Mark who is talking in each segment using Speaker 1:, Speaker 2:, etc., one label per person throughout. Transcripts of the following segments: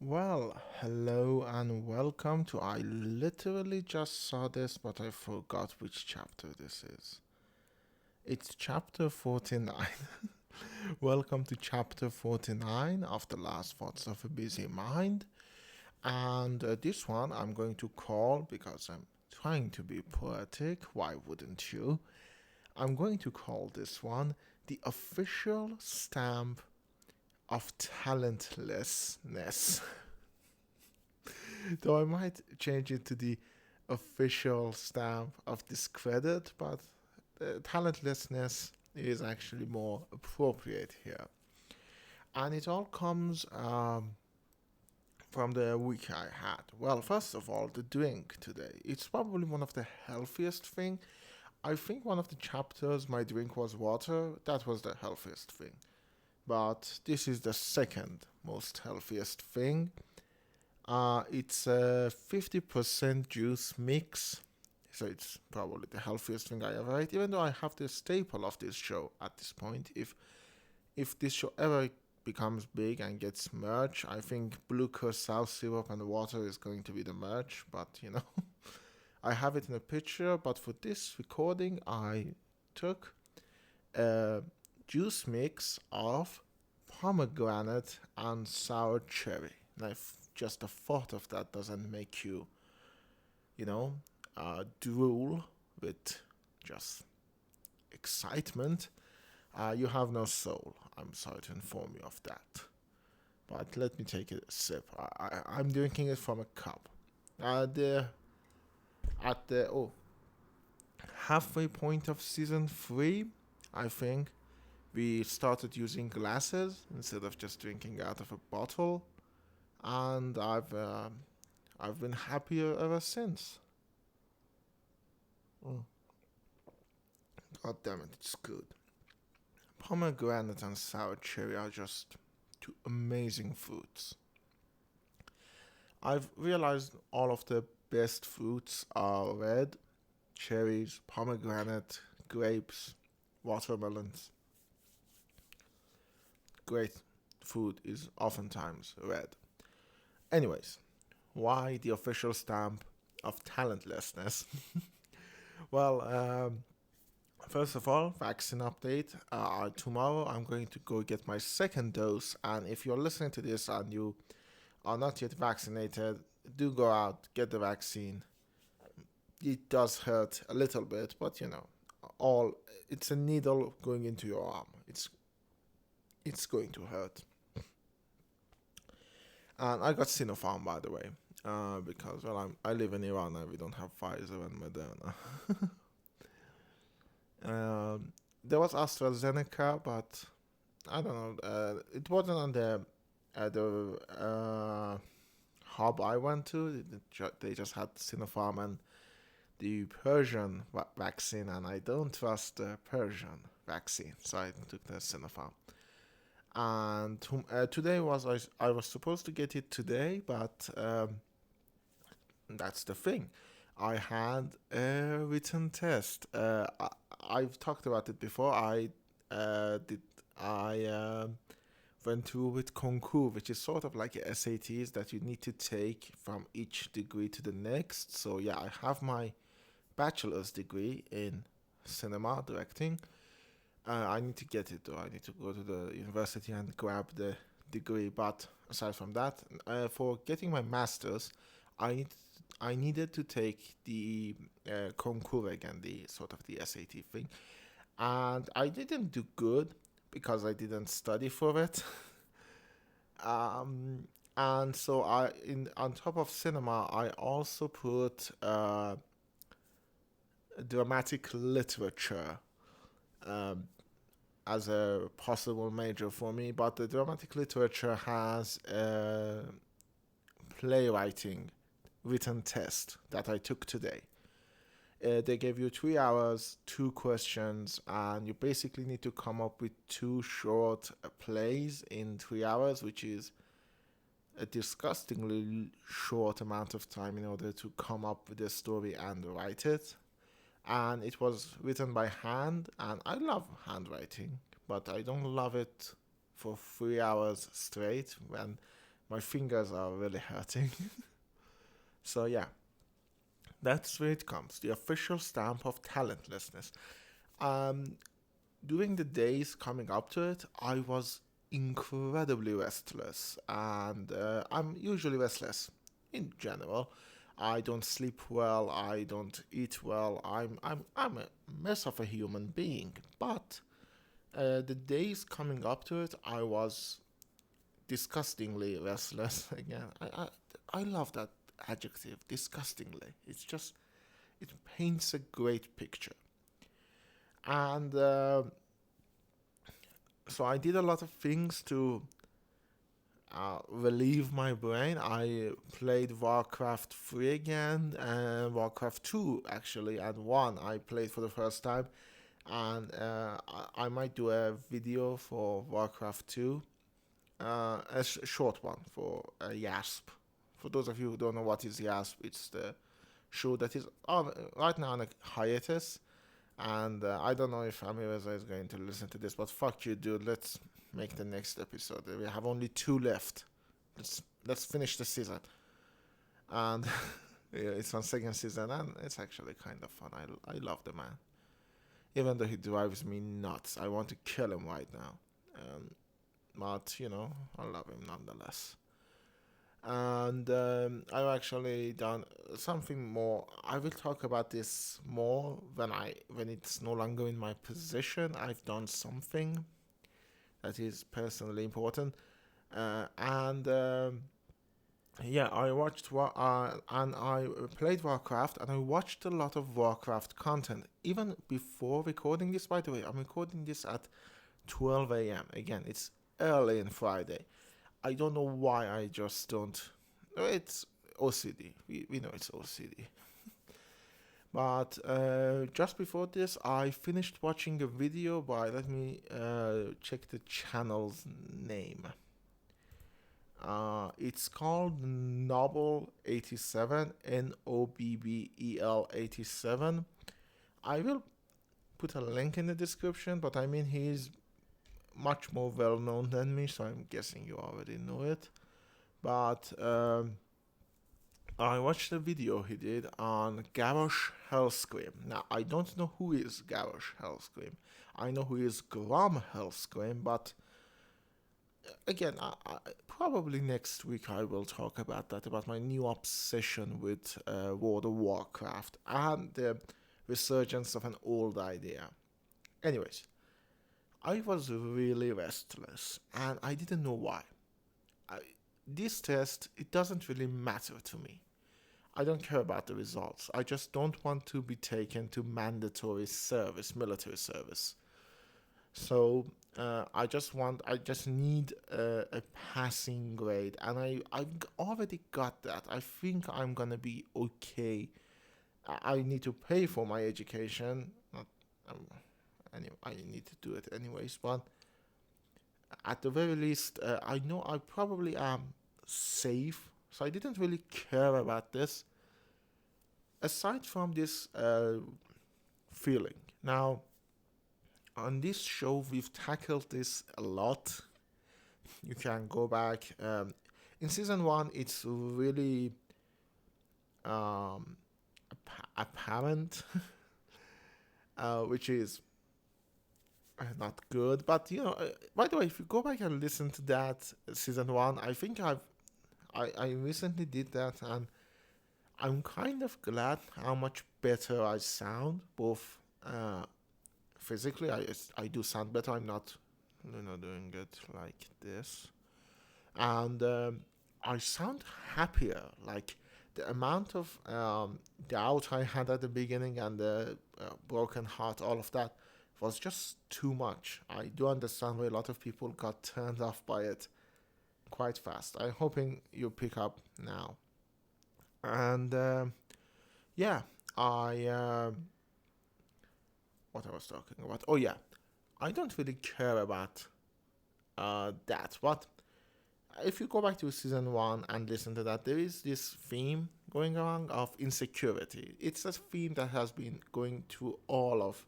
Speaker 1: Well, hello and welcome to. I literally just saw this, but I forgot which chapter this is. It's chapter 49. Welcome to chapter 49 of The Last Thoughts of a Busy Mind. And this one I'm going to call, because I'm trying to be poetic, why wouldn't you? I'm going to call this one the official stamp of talentlessness. Though I might change it to the official stamp of discredit, but talentlessness is actually more appropriate here. And it all comes from the week I had. Well, first of all, the drink today. It's probably one of the healthiest thing. I think one of the chapters my drink was water. That was the healthiest thing. But this is the second most healthiest thing. It's a 50% juice mix, so it's probably the healthiest thing I ever ate. Even though I have the staple of this show at this point, if this show ever becomes big and gets merch, I think blue curacao syrup and water is going to be the merch. But I have it in a picture. But for this recording, I took a juice mix of pomegranate and sour cherry. And just the thought of that doesn't make you, you know, drool with just excitement. You have no soul. I'm sorry to inform you of that. But let me take a sip. I'm drinking it from a cup. At the halfway point of season 3, I think we started using glasses instead of just drinking out of a bottle, and I've been happier ever since. Mm. God damn it, it's good. Pomegranate and sour cherry are just two amazing fruits. I've realized all of the best fruits are red: cherries, pomegranate, grapes, watermelons. Great food is oftentimes red. Anyways, why the official stamp of talentlessness? Well, first of all, vaccine update. Tomorrow I'm going to go get my second dose, and if you're listening to this and you are not yet vaccinated, do go out, get the vaccine. It does hurt a little bit, but all it's a needle going into your arm. It's going to hurt. And I got Sinopharm, by the way, because I live in Iran and we don't have Pfizer and Moderna. There was AstraZeneca, but I don't know. It wasn't on the hub I went to. They just had Sinopharm and the Persian vaccine, and I don't trust the Persian vaccine, so I took the Sinopharm. And today I was supposed to get it today, but that's the thing. I had a written test. I've talked about it before. I went through with concours, which is sort of like a SATs that you need to take from each degree to the next. So yeah, I have my bachelor's degree in cinema directing. I need to get it though. I need to go to the university and grab the degree. But aside from that, for getting my master's, I need I needed to take the concours again, the sort of the SAT thing, and I didn't do good because I didn't study for it. um, and so I in on top of cinema, I also put dramatic literature. Um, as a possible major for me, but the dramatic literature has a playwriting written test that I took today. They gave you 3 hours, two questions, and you basically need to come up with two short plays in 3 hours, which is a disgustingly short amount of time in order to come up with a story and write it. And it was written by hand, and I love handwriting, but I don't love it for 3 hours straight when My fingers are really hurting. So yeah, that's where it comes. The official stamp of talentlessness. Um, During the days coming up to it, I was incredibly restless, and I'm usually restless in general. I don't sleep well. I don't eat well. I'm a mess of a human being. But the days coming up to it, I was disgustingly restless again. I love that adjective, disgustingly. It paints a great picture. And so I did a lot of things to relieve my brain. I played Warcraft 3 again, and Warcraft 2 actually, and 1 I played for the first time. And I might do a video for Warcraft 2, a short one for YASP. For those of you who don't know what is YASP, it's the show that is on right now on a hiatus. And I don't know if Amireza is going to listen to this, but fuck you, dude. Let's make the next episode. We have only 2 left. Let's finish the season. And yeah, it's on second season, and it's actually kind of fun. I love the man, even though he drives me nuts. I want to kill him right now. Um, but I love him nonetheless. And I've actually done something more. I will talk about this more when it's no longer in my position. I've done something that is personally important, and yeah, I watched and I played Warcraft, and I watched a lot of Warcraft content even before recording this. By the way, I'm recording this at 12 a.m. Again, it's early on Friday. I don't know why I just don't. It's OCD. We know it's OCD. But just before this, I finished watching a video by, let me check the channel's name. It's called Noble 87, Nobbel 87. I will put a link in the description, but I mean, he's much more well known than me, so I'm guessing you already know it. But I watched a video he did on Garrosh Hellscream. Now, I don't know who is Garrosh Hellscream. I know who is Grom Hellscream, but again, probably next week I will talk about that, about my new obsession with World of Warcraft and the resurgence of an old idea. Anyways, I was really restless, and I didn't know why. I, this test, it doesn't really matter to me. I don't care about the results. I just don't want to be taken to mandatory service, military service. So I just need a passing grade, and I already got that. I think I'm gonna be okay. I need to pay for my education. Not, um, anyway, I need to do it anyways. But at the very least, I know I probably am safe. So I didn't really care about this. Aside from this feeling, now on this show we've tackled this a lot. You can go back. In season 1, it's really um, apparent, which is not good. But by the way, if you go back and listen to that season 1, I think I recently did that, and I'm kind of glad how much better I sound, both physically. I do sound better. I'm not doing it like this, and I sound happier. Like the amount of doubt I had at the beginning, and the broken heart, all of that was just too much. I do understand why a lot of people got turned off by it quite fast. I'm hoping you pick up now. And yeah, I what I was talking about. Oh yeah, I don't really care about that. But if you go back to season 1 and listen to that, there is this theme going on of insecurity. It's a theme that has been going through all of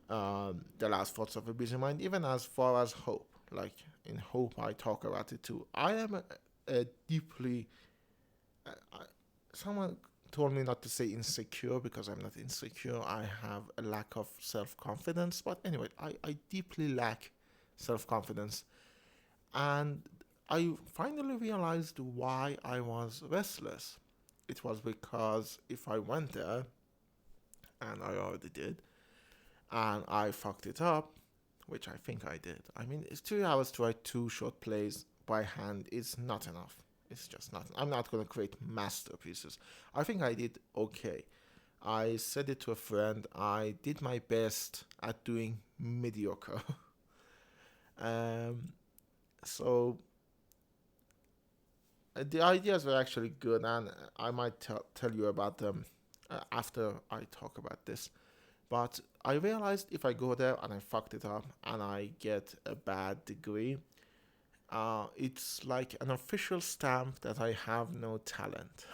Speaker 1: the last thoughts of a busy mind, even as far as hope. Like in hope, I talk about it too. I am deeply. I, someone told me not to say insecure because I'm not insecure. I have a lack of self confidence. But anyway, I deeply lack self confidence. And I finally realized why I was restless. It was because if I went there, and I already did, and I fucked it up, which I think I did. I mean, it's 2 hours to write two short plays by hand is not enough. It's just not. I'm not going to create masterpieces. I think I did okay. I said it to a friend. I did my best at doing mediocre. um, so the ideas were actually good, and I might tell you about them after I talk about this. But I realized if I go there and I fucked it up and I get a bad degree, it's like an official stamp that I have no talent.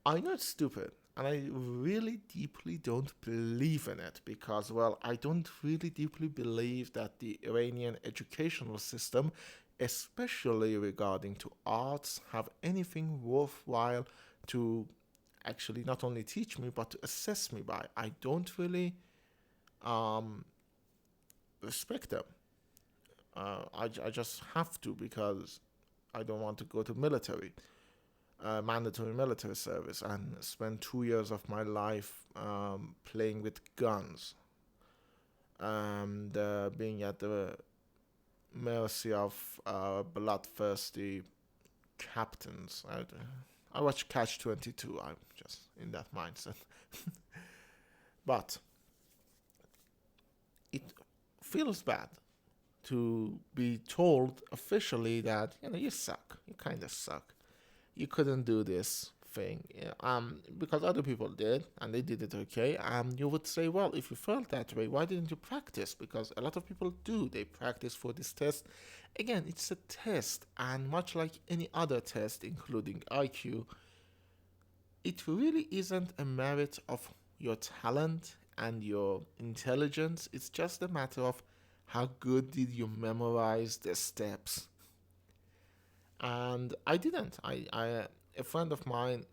Speaker 1: I know it's stupid, and I really deeply don't believe in it because, well, I don't really deeply believe that the Iranian educational system, especially regarding to arts, have anything worthwhile to actually not only teach me but to assess me by. I don't really um, respect them. I just have to because I don't want to go to military, mandatory military service, and spend 2 years of my life playing with guns and being at the mercy of bloodthirsty captains. I watch Catch 22. I'm just in that mindset. But it feels bad to be told officially that you suck. You kind of suck. You couldn't do this thing. Yeah, because other people did and they did it okay. And you would say, well, if you felt that way, why didn't you practice? Because a lot of people do. They practice for this test. Again, it's a test, and much like any other test, including IQ, it really isn't a merit of your talent and your intelligence. It's just a matter of how good did you memorize the steps. And I didn't. A friend of mine,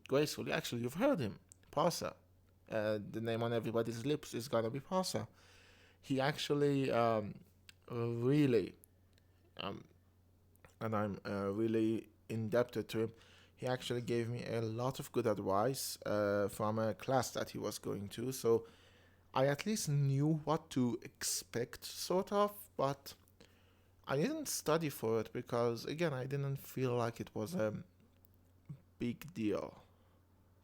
Speaker 1: gracefully, actually, you've heard him, Parsa. The name on everybody's lips is gonna be Parsa. He actually really, um, and I'm really indebted to him. He actually gave me a lot of good advice from a class that he was going to. So I at least knew what to expect, sort of, but I didn't study for it because, again, I didn't feel like it was a big deal.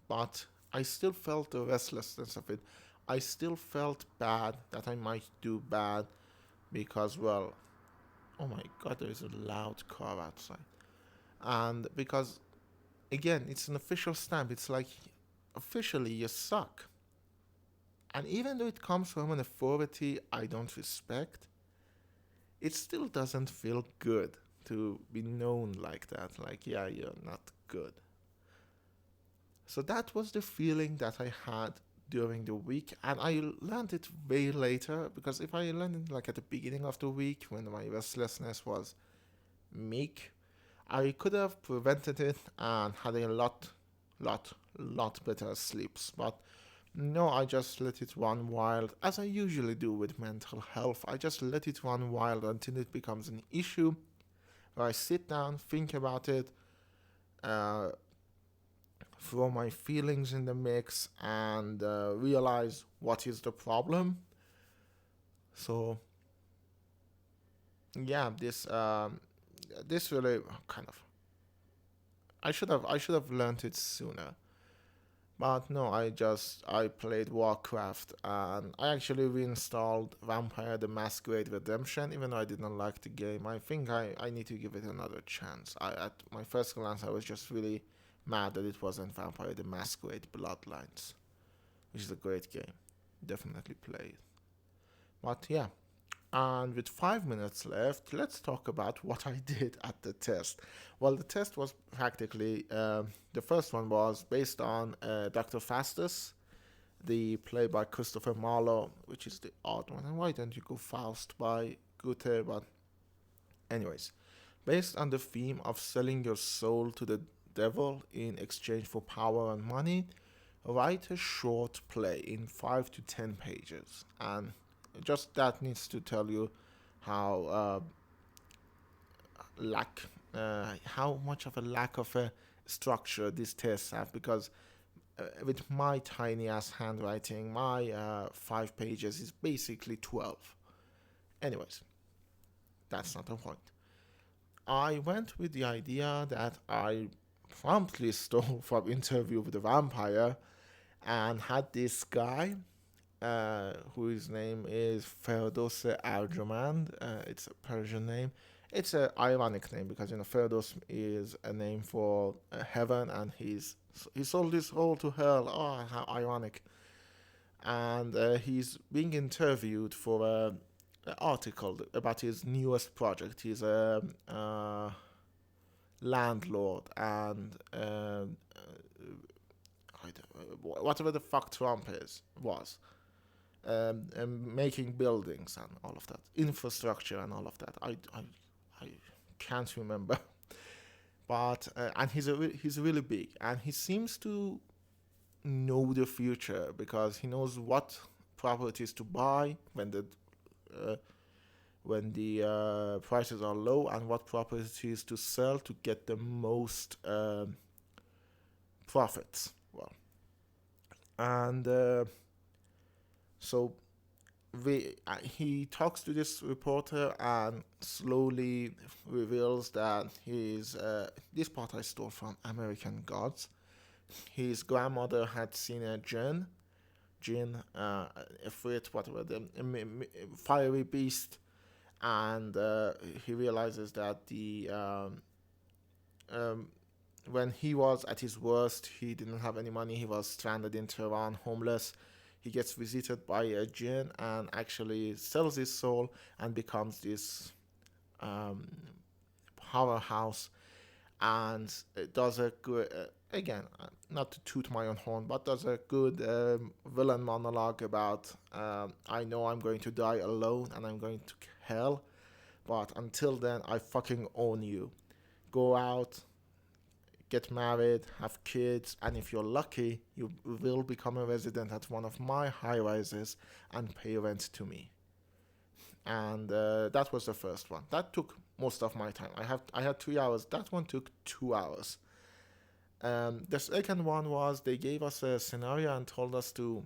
Speaker 1: But I still felt the restlessness of it. I still felt bad that I might do bad because, well, oh my god, there is a loud car outside. And because, again, it's an official stamp. It's like, officially, you suck. And even though it comes from an authority I don't respect, it still doesn't feel good to be known like that. Like, yeah, you're not good. So that was the feeling that I had during the week, and I learned it way later because if I learned it like at the beginning of the week when my restlessness was meek, I could have prevented it and had a lot better sleeps. But no, I just let it run wild, as I usually do with mental health. I just let it run wild until it becomes an issue where I sit down, think about it, uh, throw my feelings in the mix, and realize what is the problem. So yeah, this really kind of I should have learned it sooner. But no, I played Warcraft and I actually reinstalled Vampire the Masquerade Redemption, even though I didn't like the game. I think I need to give it another chance. At my first glance I was just really mad that it wasn't Vampire the Masquerade Bloodlines, which is a great game. Definitely play it. But yeah, and with 5 minutes left, let's talk about what I did at the test. Well, the test was practically the first one was based on Dr. Fastus, the play by Christopher Marlowe, which is the odd one. And why don't you go Faust by Goethe? But Anyways, based on the theme of selling your soul to the devil in exchange for power and money, write a short play in 5 to 10 pages. And just that needs to tell you how how much of a lack of a structure these tests have, because with my tiny ass handwriting, my 5 pages is basically 12. Anyways, that's not the point. I went with the idea that I promptly stole from Interview with the Vampire and had this guy, whose name is Ferdowsi Arjumand. It's a Persian name. It's an ironic name because Ferdos is a name for heaven, and he sold his soul to hell. Oh, how ironic! And he's being interviewed for an article about his newest project. He's a landlord and whatever the fuck Trump was making buildings and all of that, infrastructure and all of that. I can't remember, but and he's really big, and he seems to know the future because he knows what properties to buy uh, when the prices are low, and what properties to sell to get the most profits. Well, and so he talks to this reporter and slowly reveals that this part I stole from American Gods. His grandmother had seen a jinn, Ifrit, whatever, the fiery beast, and he realizes that when he was at his worst, he didn't have any money. He was stranded in Tehran, homeless. He gets visited by a jinn and actually sells his soul and becomes this powerhouse, and it does a good, again, not to toot my own horn, but does a good villain monologue about I know I'm going to die alone and I'm going to hell, but until then I fucking own you. Go out, get married, have kids, and if you're lucky, you will become a resident at one of my high rises and pay rent to me. And that was the first one. That took most of my time. I had 3 hours. That one took 2 hours. The second one was they gave us a scenario and told us to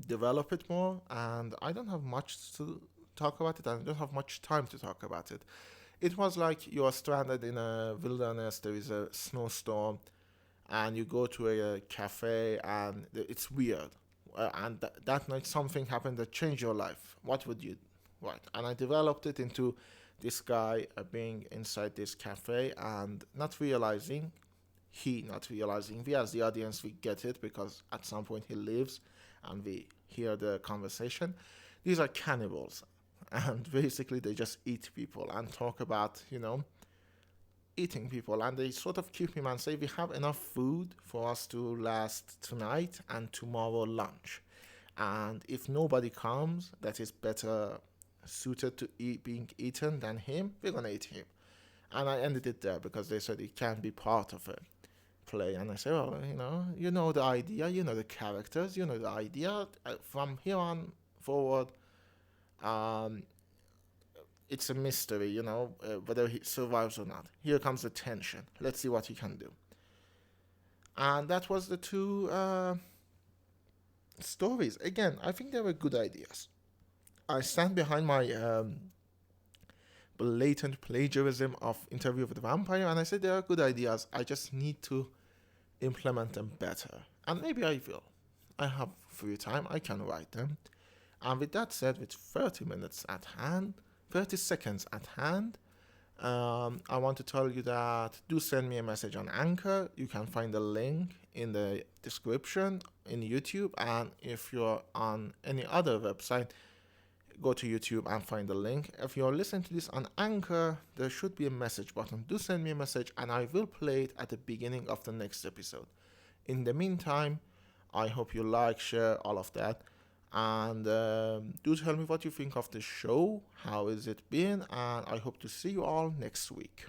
Speaker 1: develop it more, and I don't have much to talk about it. I don't have much time to talk about it. It was like you are stranded in a wilderness, there is a snowstorm, and you go to a cafe, and it's weird. And that night something happened that changed your life. What would you write? And I developed it into this guy being inside this cafe and not realizing, we as the audience, we get it because at some point he leaves and we hear the conversation. These are cannibals, and basically they just eat people and talk about eating people, and they sort of keep him and say we have enough food for us to last tonight and tomorrow lunch, and if nobody comes that is better suited to being eaten than him, we're gonna eat him. And I ended it there because they said it can be part of a play, and I said, well, you know the idea, you know the characters, you know the idea. From here on forward, um, it's a mystery, whether he survives or not. Here comes the tension. Let's see what he can do. And that was the two stories. Again, I think they were good ideas. I stand behind my blatant plagiarism of Interview with the Vampire, and I said they are good ideas. I just need to implement them better. And maybe I will. I have free time. I can write them. And with that said, with 30 seconds at hand, I want to tell you that do send me a message on Anchor. You can find the link in the description in YouTube. And if you're on any other website, go to YouTube and find the link. If you're listening to this on Anchor, there should be a message button. Do send me a message and I will play it at the beginning of the next episode. In the meantime, I hope you like, share, all of that. And do tell me what you think of the show. How has it been? And I hope to see you all next week.